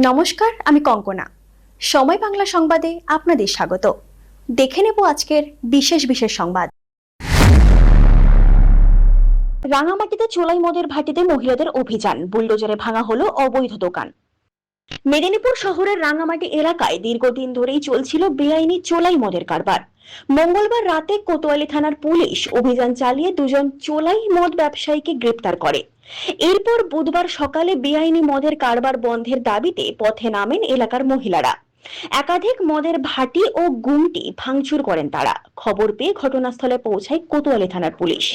নমস্কার, আমি কঙ্কনা। সময় বাংলা সংবাদে আপনাদের স্বাগত। দেখে নেব আজকের বিশেষ সংবাদ। রাঙামাটিতে চোলাই মদের ভাটিতে মহিলাদের অভিযান, বুলডোজারে ভাঙা হলো অবৈধ দোকান। মেদিনীপুর শহরের রাঙামাটি এলাকায় দীর্ঘদিন ধরেই চলছিল বেআইনি চোলাই মদের কারবার। মঙ্গলবার রাতে কোতোয়ালি থানার পুলিশ অভিযান চালিয়ে দুজন চোলাই মদ ব্যবসায়ীকে গ্রেপ্তার করে। এরপর বুধবার সকালে বেআইনি মদের কারবার বন্ধের দাবিতে পথে নামেন এলাকার মহিলারা। একাধিক মদের ভাটি ও গুমটি ভাঙচুর করেন তারা। খবর পেয়ে ঘটনাস্থলে পৌঁছায় কোতোয়ালি থানার পুলিশ।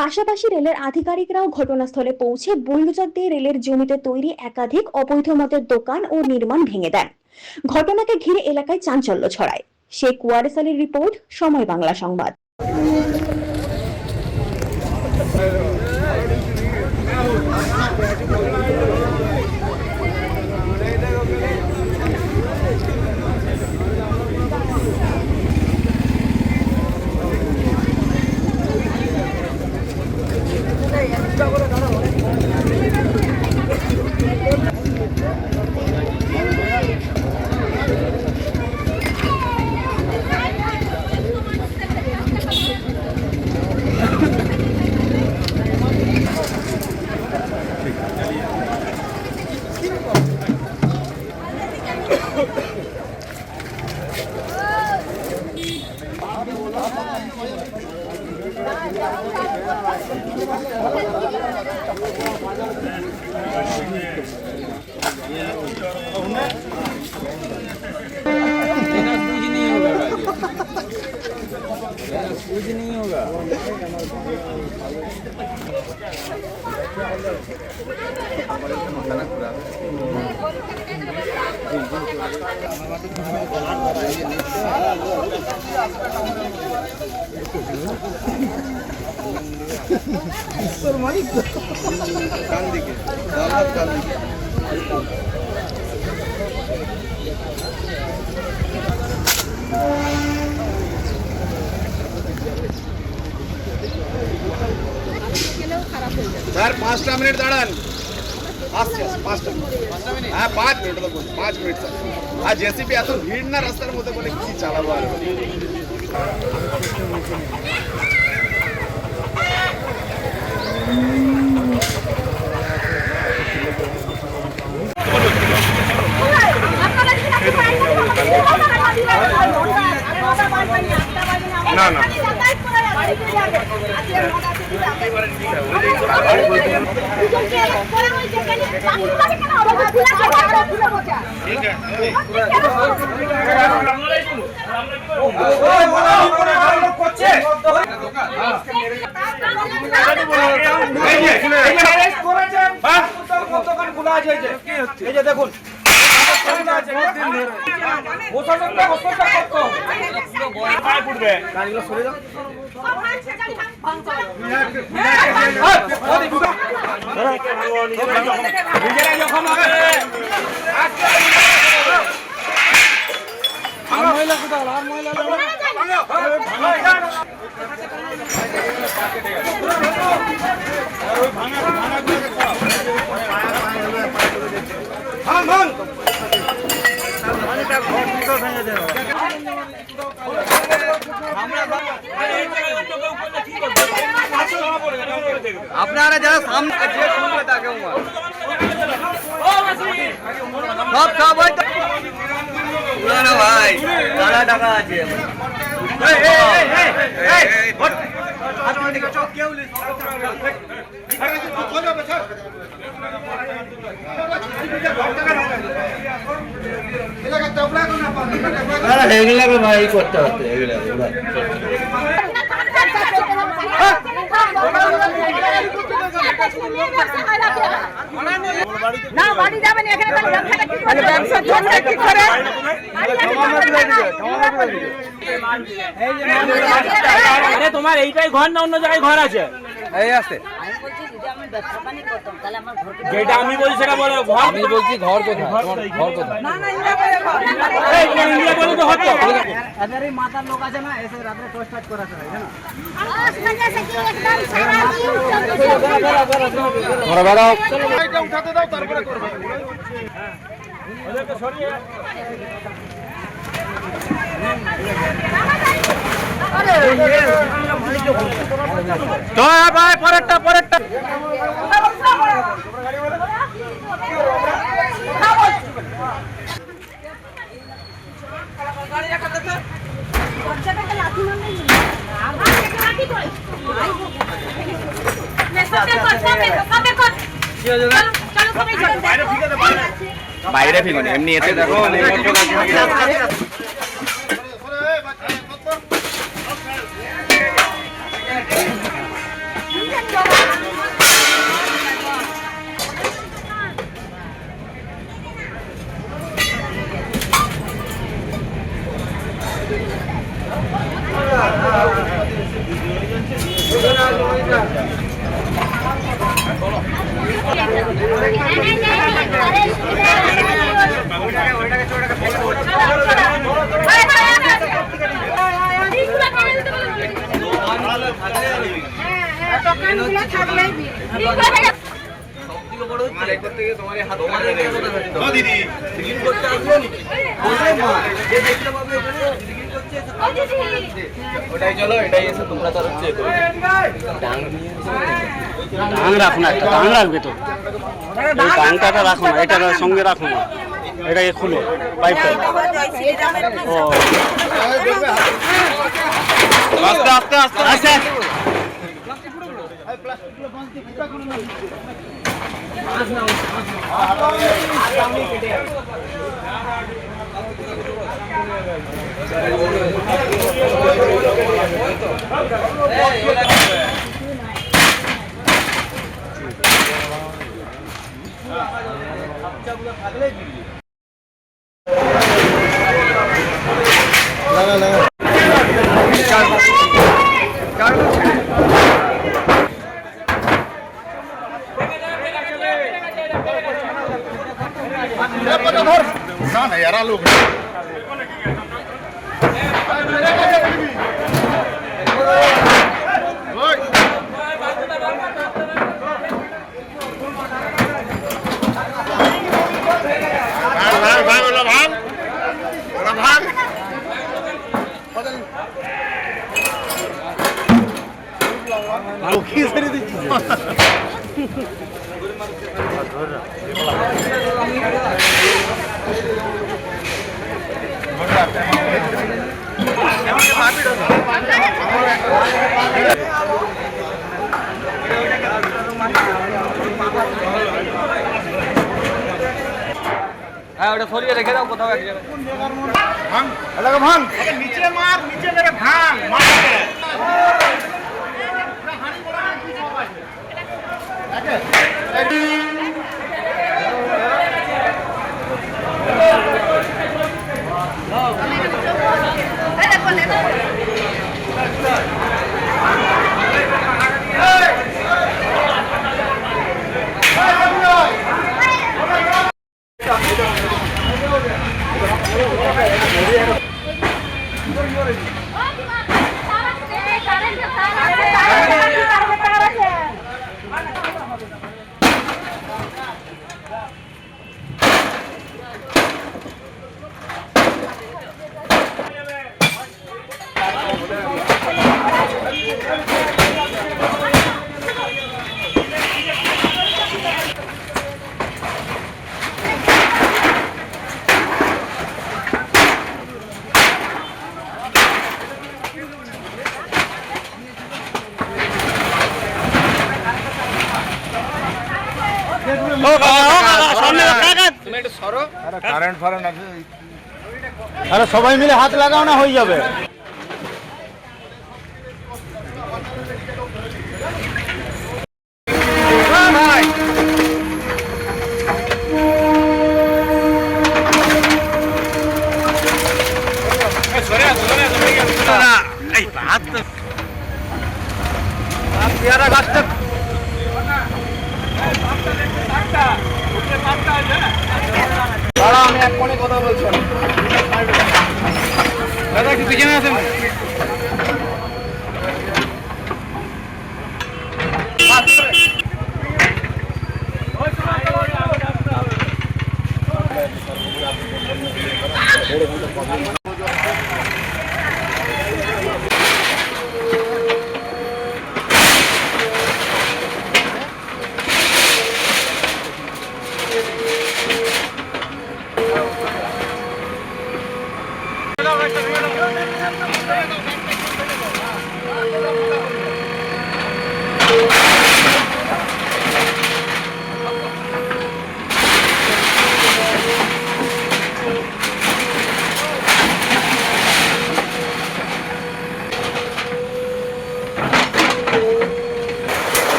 পাশাপাশি রেলের আধিকারিকরাও ঘটনাস্থলে পৌঁছে বুলডোজার দিয়ে রেলের জমিতে তৈরি একাধিক অবৈধ মদের দোকান ও নির্মাণ ভেঙে দেন। ঘটনাকে ঘিরে এলাকায় চাঞ্চল্য ছড়ায়। শেখ ওয়ারেস আলীর রিপোর্ট, সময় বাংলা সংবাদ। कुछ नहीं होगा। सर 5 मिनट दाड़ान আসছে 5 মিনিট হ্যাঁ 5 মিনিট তো বল 5 মিনিট স্যার আর জেসিপি এত ভিড় না রাস্তার মধ্যে বলে কি চালাবো আর না না দেখুন আপনারা যারা সামনে তাকে সব ভাই টাকা আছে এগুলাকে ভাই করতে হচ্ছে না বাড়ি যাবেন এখানে ব্যবসা চলছে কি করে আরে তোমার এইটাই ঘর না অন্য জায়গায় ঘর আছে? এই আছে যেটা আমি বলছি সেটা বলো। আমি বলছি ঘর কোথায়? ঘর কোথায়? না না ইন্ডিয়া বলে তো হতো। এদের এই মাথার লোক আছে না, এসে রাতে পোস্ট টাচ করাতে হয় না। তোমরা বেড়াও, এটা উঠাতে দাও তারপরে করবে। ওদেরকে সরিয়ে তো ভাই পরেরটা বাইরে ফিঙ্গন এমনি এতে দেখো ওটাই চলো এটাই এসে তোমরা তার হচ্ছে টাং রাখো না, একটা টাং রাখবে তো। এই টাংটাটা রাখো না, এটার সঙ্গে রাখো না, এটাকে খুলো পাইপটা। ও আস্তে আস্তে আস্তে আচ্ছা, না না এরা লোক হ্যাঁ ওটা সরিয়ে রেখে দাও কোথাও এক জায়গায়। ভাঙ নিচে মার নিচে মেরে ভাঙ কারেন্ট ফারেন্ট আছে আরে সবাই মিলে হাত লাগাও না, হয়ে যাবে। পেয়ারা গাছটা আমি এক কোণে কথা বলছি দাদা একটু পিছনে আসেন।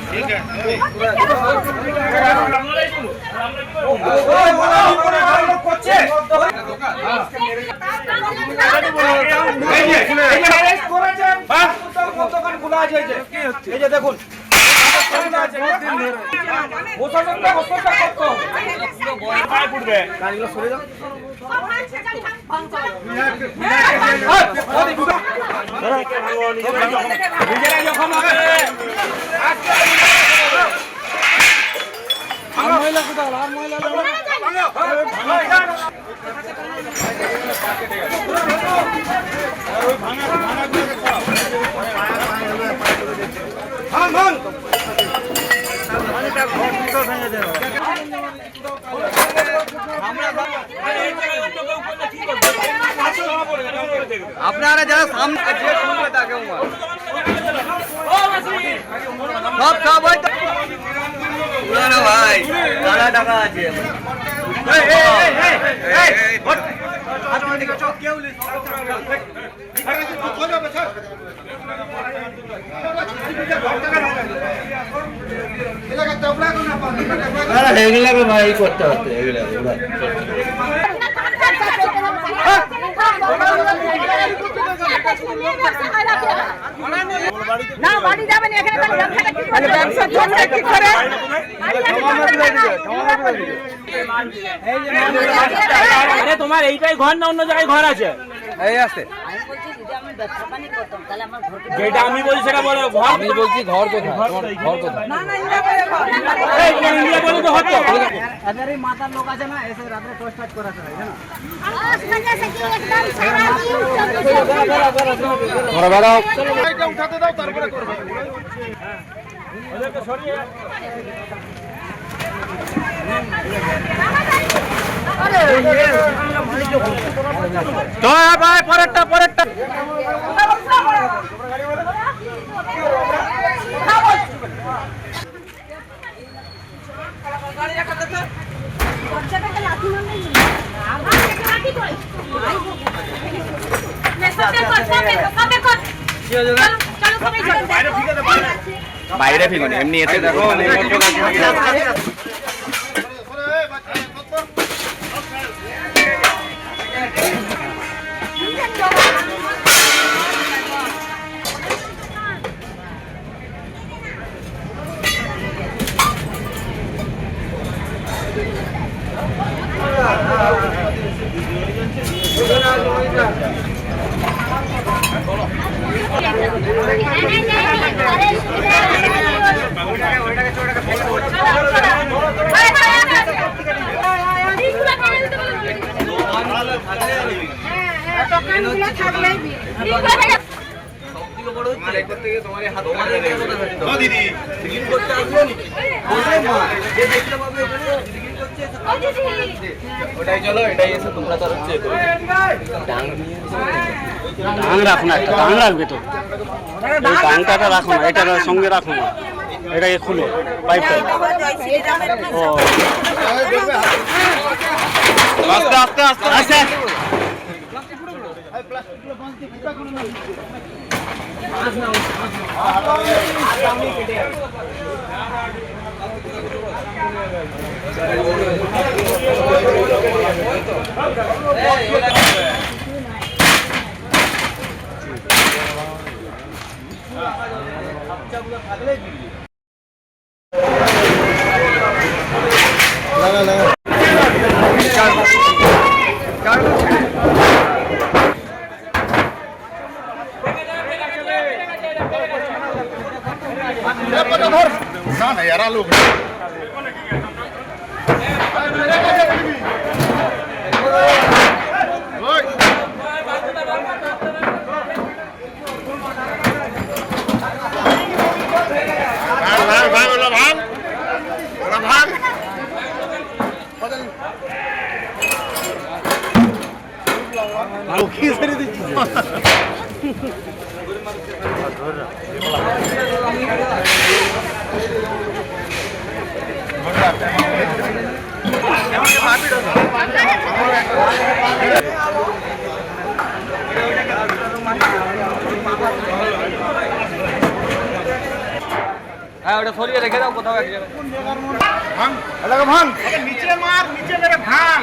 ठीक है দেখুন আপনারা যারা সামনে যে শুনবে তাকে সব সব ভাই টাকা টাকা আছে এগুলাকে ভাই করতে হচ্ছে এগুলাকে না বাড়ি যাবেন এখানে ব্যবসা চলছে কি করে আরে তোমার এইটাই ঘর না অন্য জায়গায় ঘর আছে এই আছে যেটা আমি বলছি সেটা বলো ঘর আমি বলছি ঘর কোথায় তোমার ঘর কোথায় না না ইন্ডিয়া করে এই তোমার ইন্ডিয়া বলে তো হতো এদের এই মাথার লোক আছে না এসে রাত্রে টোস্ট টাচ করাতে হয় জানো তোমরা বেড়াও उठाते दाओ তারপরে করবে ওদেরকে সরিয়ে তো ভাই পরেরটা পরেরটা বাইরে ফিগুন এমনি এতে দেখো দিদি ওটাই চলো এটাই এসে তোমরা তার হচ্ছে টাং রাখো না, একটা টাং রাখবে তো। এই টাংটা রাখো না, এটার সঙ্গে রাখো না, এটাকে খুলো পাইপটা। ও আস্তে আস্তে আস্তে আচ্ছা না না यार लोग ভাই বলো ভাগ ওরা ভাগ কি ছেড়ে দিচ্ছিস? হ্যাঁ ওটা সরিয়ে রেখে দাও কোথাও এক জায়গায়। নিচে মার, নিচে মেরে ভাঙ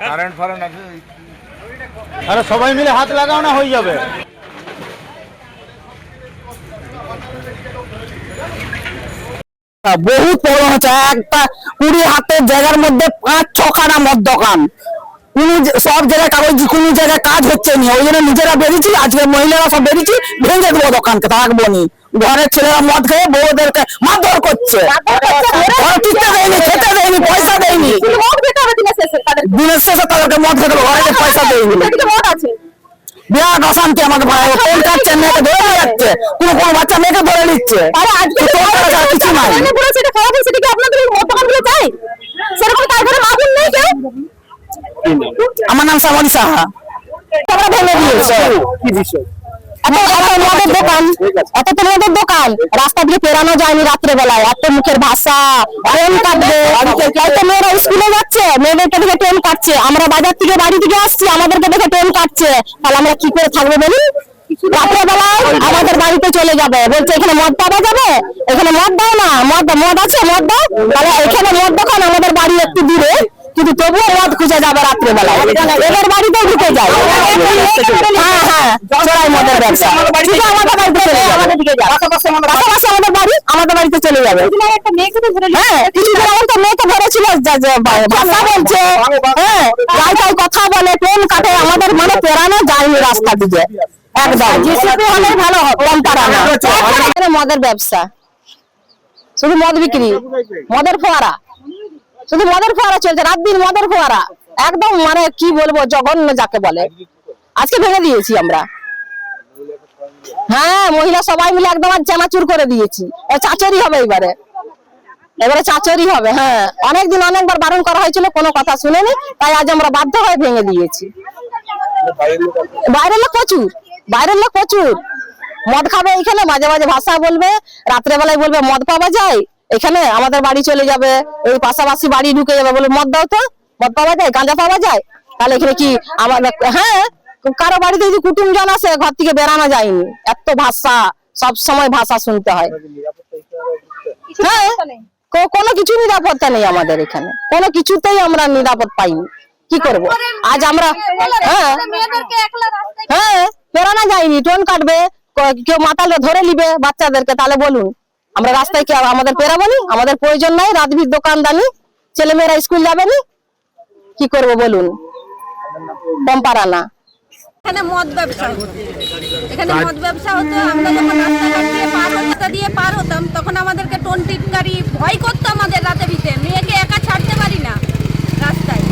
কারেন্ট ফারেন্ট আছে। আরে সবাই মিলে হাত লাগাও না, হয়ে যাবে। বহুত প্রবলেম হচ্ছে। একটা 20 হাতের জায়গার মধ্যে 5-6 খানা মদ দোকান, সব জায়গায় কাগজ, কোনো জায়গায় কাজ হচ্ছে না। ওই জন্য নিজেরা বেরিয়েছি, আজকে মহিলারা সব বেরিয়েছি, ভেঙে দেবো দোকানকে, থাকবো নি। ঘরের ছেলেরা মদ খেয়ে বউদেরকে মারধর করছে, ঘরে টিকতে দেয়নি, খেতে দেয়নি, পয়সা দেয়নি। দিনের শেষে তাদেরকে মদ খেতে হবে, ঘরে পয়সা দেয়নি। বিরাট অশান্তি আমাদের ভাই, ফোন কাটছে, মেয়েকে ধরে নিয়ে যাচ্ছে, কোনো বাচ্চা মেয়েকে ধরে নিচ্ছে। কিছু নাই। আমার নাম শ্যামলী সাহা। ভেঙে দিয়েছে মদের দোকান, এত তো মদের দোকান, রাস্তা দিয়ে পেরানো যায়নি রাত্রে বেলায়। এত মুখের ভাষা, ট্রেন কাটবে, হয়তো মেয়েরা স্কুলে যাচ্ছে, মেয়েদেরকে দেখে ট্রেন কাটছে। আমরা বাজার থেকে বাড়ি থেকে আসছি, আমাদেরকে দেখে ট্রেন কাটছে। তাহলে আমরা কি করে থাকবো বলুন? রাত্রে বেলায় আমাদের বাড়িতে চলে যাবে, বলছে এখানে মদ পাওয়া যাবে, এখানে মদ দাও না, মদ আছে, মদ দাও। তাহলে এখানে মদ দোকান, আমাদের বাড়ি একটু দূরে, কিন্তু তবুও মদ খুঁজে যাবে রাত্রে বেলায়, এদের বাড়িতেও ঢুকে যায়। হ্যাঁ হ্যাঁ, চড়াই মদের ব্যবসা, শুধু আমাদের বাড়িতে চলে যাবে, পাশাপাশি আমাদের বাড়ি, আমাদের বাড়িতে চলে যাবে। হ্যাঁ, কিছুদিন আগে তো মেয়েকে ধরেছিল, ভাষা বলছে, হ্যাঁ রাইটাই কথা বলে, ট্রেন কাটে, আমাদের মানে পেরানো যায়নি রাস্তা দিকে একদম। জিসিপি হলেই ভালো হবে, কম পারানো। মদের ব্যবসা, শুধু মদ বিক্রি, মদের ফোয়ারা, শুধু মদের ফোয়ারা চলছে, রাত দিন মদের ফোয়ারা, একদম মানে কি বলবো, জঘন্য যাকে বলে। আজকে ভেঙে দিয়েছি আমরা। হ্যাঁ, মহিলা সবাই মিলে একদম আজ চানাচুর করে দিয়েছি। চাচরি হবে এবারে চাচরি হবে। হ্যাঁ, অনেকদিন অনেকবার বারণ করা হয়েছিল, কোনো কথা শুনেনি, তাই আজ আমরা বাধ্য হয়ে ভেঙে দিয়েছি। বাইরের লোক প্রচুর মদ খাবে এখানে, মাঝে মাঝে ভাষা বলবে, রাত্রে বেলায় বলবে মদ পাওয়া যায় এখানে, আমাদের বাড়ি চলে যাবে, এই পাশাপাশি বাড়ি ঢুকে যাবে, বলে মদ দাও তো, মদ পাওয়া যায়, গাঁজা পাওয়া যায়। তাহলে এখানে কি আমাদের, হ্যাঁ কারো বাড়িতে যদি কুটুমজন আসে, ঘর থেকে বেরানো যায়নি, এত ভাষা, সব সময় ভাষা শুনতে হয়। হ্যাঁ, কোনো কিছু নিরাপত্তা নেই আমাদের এখানে, কোনো কিছুতেই আমরা নিরাপদ পাইনি। কি করব আজ আমরা? হ্যাঁ, বেরানো যায়নি, ট্রেন কাটবে, কেউ মাতালে ধরে নিবে বাচ্চাদেরকে, তাহলে বলুন আমরা রাস্তায় কি আমাদের পেরাবো নি? আমাদের প্রয়োজন নাই, রাতভির দোকানদানি, ছেলেমেয়েরা স্কুল যাবে নি, কি করব বলুন? কম পারা না। এখানে মদ ব্যবসা হতো, এখানে মদ ব্যবসা হতো। আমরা যখন রাস্তা দিয়ে পার হতাম, তখন আমাদেরকে টোন টিটকারি ভয় করতো আমাদের, রাতে ভিতে মেয়েকে একা ছাড়তে পারি না রাস্তায়।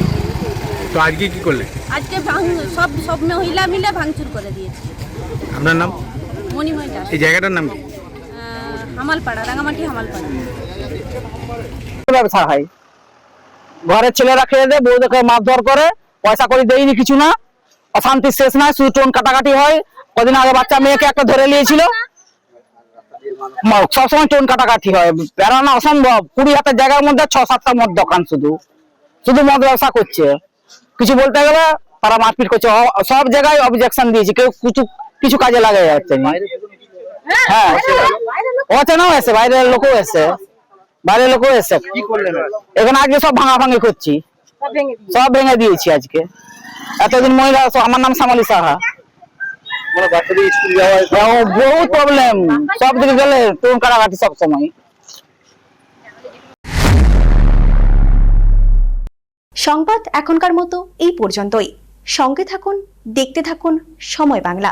তো আজকে কি করলে? আজকে সব মহিলা মিলে ভাঙচুর করে দিয়েছে। আপনার নাম? মণিময় দাস। এই জায়গাটার নাম কি? হামালপাড়া, রাঙামাটি হামালপাড়া। ব্যবসা হয়, ঘরের ছেলেরা খেয়ে দেয়, বউদেরকে মারধর করে, পয়সা করে দেয়নি, কিছু না, অশান্তি শেষ নাই, শুধু টোন কাটাকাটি হয়। কদিন আগে বাচ্চা মেয়েকে একটা ধরে নিয়েছিল, সবসময় টোন কাটাকাটি হয়, বেড়ানো অসম্ভব। 20 হাতের জায়গার মধ্যে 6-7টা মদ দোকান, শুধু মদ ব্যবসা করছে। কিছু বলতে গেলে তারা মারপিট করছে, সব জায়গায় অবজেকশন দিয়েছে, কেউ কিছু কাজে লাগে যাচ্ছে না। হ্যাঁ, অচেনাও এসে, বাইরের লোকও এসে, এখানে আজকে সব ভাঙাভাঙি করছি। সব ভেঙে দিয়েছি আজকে। এতদিন মহিলা, আমার নাম শ্যামলী সাহা। মানে বাচ্চাদের স্কুল যাওয়া বহুত প্রবলেম, সব দিকে গেলে টোন কাটাকাটি সব সময়। সংবাদ এখনকার মতো এই পর্যন্তই। সঙ্গে থাকুন, দেখতে থাকুন সময় বাংলা।